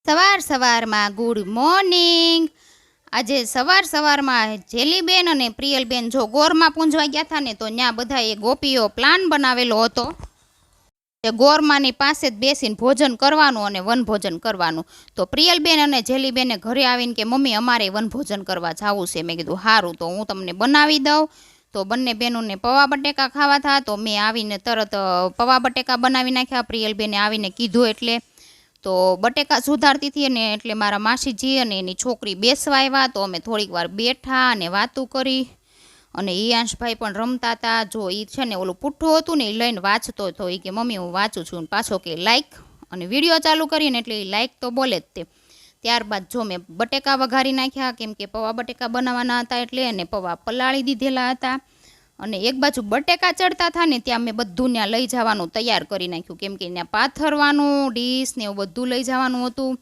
સવારમાં good morning. આજે સવારમાં જેલીબેન અને પ્રિયલબેન જો ગોરમાં પૂંજવા ગયા હતા ને તો ત્યાં બધાએ ગોપીઓ પ્લાન બનાવેલો હતો કે ગોરમાની પાસે જ બેસીને ભોજન કરવાનું અને વનભોજન કરવાનું। તો પ્રિયલબેન અને જેલીબેને ઘરે આવીને કે મમ્મી અમારે વનભોજન કરવા જવું છે। મેં કીધું સારું તો હું તમને બનાવી દઉં। તો બંને બહેનોને પૌવા બટેકા ખાવા હતા તો મેં આવીને તરત પૌવા બટેકા બનાવી નાખ્યા। પ્રિયલબેને આવીને કીધું એટલે તો બટેકા સુધારતી હતી ને એટલે મારા માસીજી અને એની છોકરી બેસવા આવ્યા તો અમે થોડીક વાર બેઠા અને વાતું કરી અને ઈયાંશભાઈ પણ રમતા હતા। જો એ છે ને ઓલું પુઠ્ઠું હતું ને એ લઈને વાંચતો હતો। એ કે મમ્મી હું વાંચું છું ને પાછો કે લાઈક અને વિડીયો ચાલુ કરીને એટલે એ લાઈક તો બોલે જ તે। ત્યારબાદ જો મેં બટેકા વઘારી નાખ્યા કેમ કે પૌવા બટેકા બનાવવાના હતા એટલે અને પૌવા પલાળી દીધેલા હતા અને એક બાજુ બટેકા ચડતા હતા ને ત્યાં મેં બધું ત્યાં લઈ જવાનું તૈયાર કરી નાખ્યું કેમ કે ત્યાં પાથરવાનું ડીશ ને એવું બધું લઈ જવાનું હતું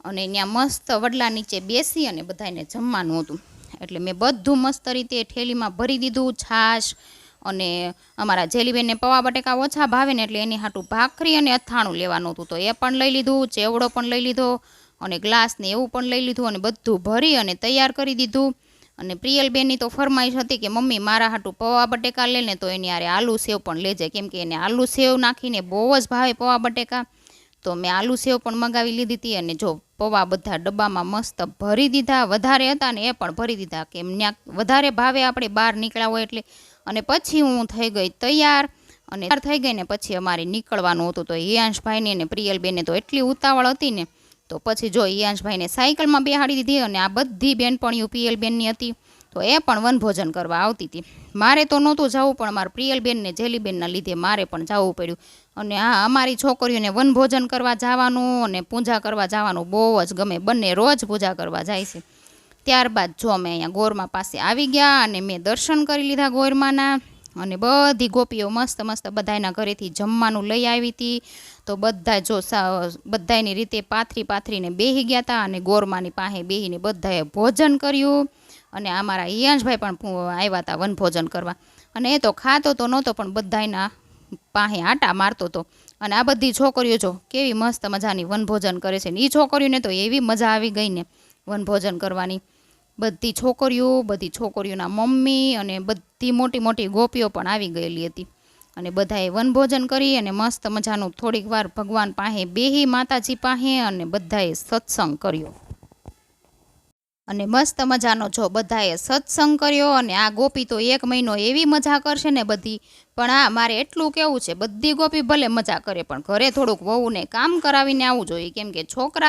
અને ત્યાં મસ્ત વડલા નીચે બેસી અને બધાને જમવાનું હતું। એટલે મેં બધું મસ્ત રીતે થેલીમાં ભરી દીધું। છાશ અને અમારા જેલીબેનને પૌવા બટેકા ઓછા ભાવે ને એટલે એની હાટું ભાખરી અને અથાણું લેવાનું હતું તો એ પણ લઈ લીધું। ચેવડો પણ લઈ લીધો અને ગ્લાસ ને એવું પણ લઈ લીધું અને બધું ભરી અને તૈયાર કરી દીધું। અને પ્રિયલબેનની તો ફરમાઈશ હતી કે મમ્મી મારા હાટું પૌવા બટેકા લે ને તો એની આરે આલુ સેવ પણ લેજે કેમ કે એને આલુ સેવ નાખીને બહુ જ ભાવે પૌવા બટેકા। તો મેં આલુ સેવ પણ મંગાવી લીધી હતી અને જો પૌવા બધા ડબ્બામાં મસ્ત ભરી દીધા। વધારે હતા ને એ પણ ભરી દીધા કેમ ત્યાં વધારે ભાવે આપણે બહાર નીકળ્યા હોય એટલે। અને પછી હું થઈ ગઈ તૈયાર અને તૈયાર થઈ ગઈ ને પછી અમારે નીકળવાનું હતું તો ઈયાંશભાઈને અને પ્રિયલબેનને તો એટલી ઉતાવળ હતી ને તો પછી જો ઈયાંશભાઈને સાયકલમાં બેહાડી દીધી અને આ બધી બેનપણીઓ પ્રિયલબેનની હતી તો એ પણ વનભોજન કરવા આવતી હતી। મારે તો નહોતું જવું પણ મારા પ્રિયલબેન ને જેલીબેનના લીધે મારે પણ જવું પડ્યું। અને હા અમારી છોકરીઓને વનભોજન કરવા જવાનું અને પૂજા કરવા જવાનું બહુ જ ગમે। બંને રોજ પૂજા કરવા જાય છે। ત્યારબાદ જો અમે અહીંયા ગોરમા પાસે આવી ગયા અને મેં દર્શન કરી લીધા ગોરમાના અને બધી ગોપીઓ મસ્ત મસ્ત બધાના ઘરેથી જમવાનું લઈ આવી હતી તો બધા જો બધાની રીતે પાથરીને બેસી ગયા હતા અને ગોરમાની પાસે બેસીને બધાએ ભોજન કર્યું। અને અમારા ઈયાંશભાઈ પણ આવ્યા હતા વનભોજન કરવા અને એ તો ખાતો તો નહોતો પણ બધાના પાસે આટા મારતો હતો। અને આ બધી છોકરીઓ જો કેવી મસ્ત મજાની વનભોજન કરે છે ને એ છોકરીઓને તો એવી મજા આવી ગઈ ને વનભોજન કરવાની। બધી છોકરીઓના મમ્મી અને બધી મોટી મોટી ગોપીઓ પણ આવી ગયેલી હતી અને બધાએ વનભોજન કરી અને મસ્ત મજાનું થોડીક વાર ભગવાન પાસે બેહી માતાજી પાસે અને બધાએ સત્સંગ કર્યો અને મસ્ત મજાનો જો બધાએ સત્સંગ કર્યો। અને આ ગોપી તો 1 મહિનો એવી મજા કરશે ને બધી પણ હા મારે એટલું કેવું છે બધી ગોપી ભલે મજા કરે પણ ઘરે થોડુંક વહુને કામ કરાવીને આવવું જોઈએ કેમ કે છોકરા